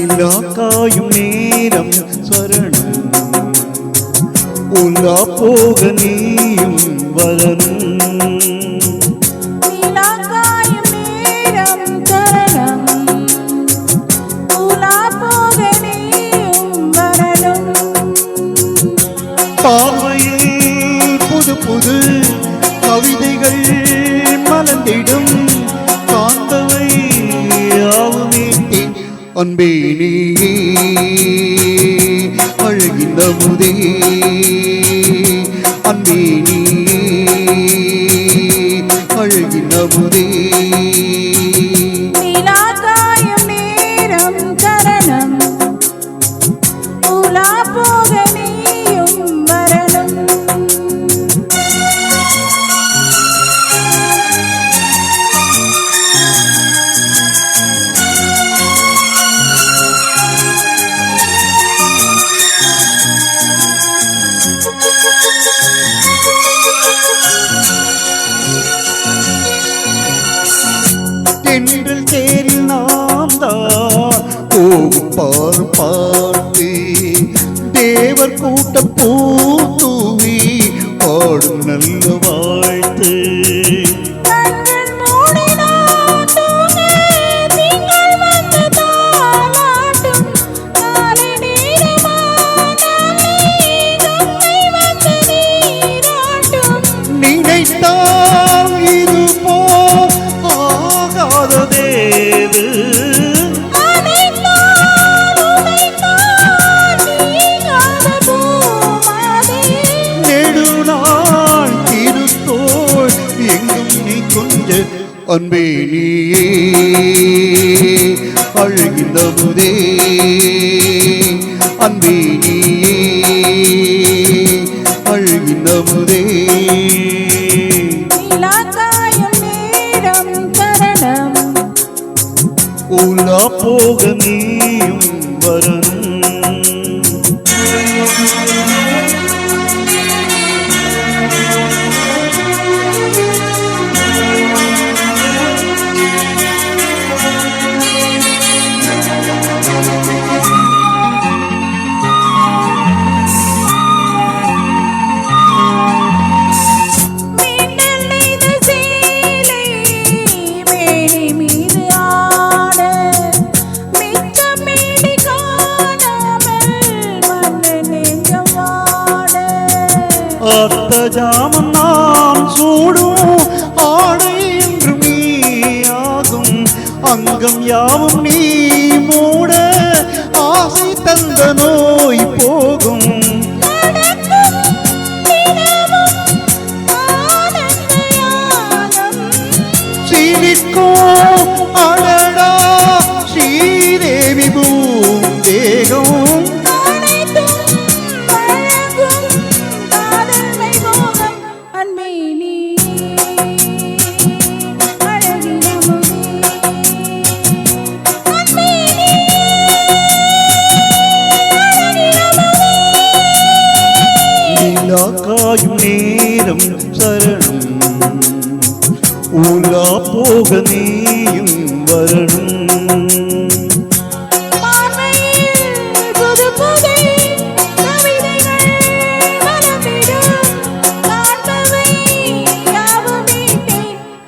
நிலா காயும் நேரம் சரணம் உலா போக நீயும் வரணும் நிலா காயும் நேரம் சரணம் உலா போக நீயும் வரணும் பார்வையில் புது புது கவிதைகள் மலர்ந்திடும் காண்பவை யாவுமேட்டேன் அன்பே நீயே அழகின் அமுதே அன்பே நீயே அழகின் அமுதே நிலா காயும் நேரம் சரணம் உலா போக நீயும் வரணும் தென்றல் தேரில் நாம் தான் போகும் பார் பார்த்து தேவர் கூட்ட பூத்தூவி பாடும் நல்ல வாழ்த்து கண்கள் மூடினான் தூங்க திங்கள் வந்து தாலாட்டும் காலை நேரமானாலே கங்கை வந்து நீராட்டும் நினைத்தால் இது போ ஆகாததேது அனைத்தால் உனைத்தால் நீங்காத பூமாதே நெடுநாள் திருத்தோள் எங்கும் நீ கொஞ்ச அன்பே நீயே அழகின் அமுதே அன்பே நீயே அழகின் அமுதே நிலா காயும் நேரம் சரணம் உலா போக நீயும் வரணும் மீண்டல் நெய்த சேலை மேனி மீது ஆட மிச்சம் மீதி காணாமல் மன்னன் நெஞ்சம் வாட அத்த ஜாமம் நான் சூடும் ஆடை என்று நீயாகும் அங்கம் யாவும் நீ மூட ஆசை தந்த நோய் போகும் சீனிக்கோ அடடா ஸ்ரீதேவி பூந்தேகம் நிலா காயும் நேரம் சரணம் உலா போக நீயும் வரணும்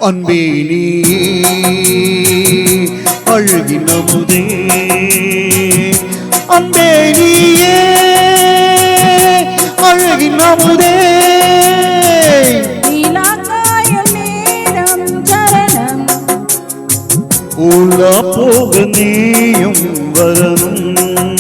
அன்பே நீயே அழகின் அமுதே அன்பே நீயே அழகின் அமுதே உலா போக நீயும் வரணும்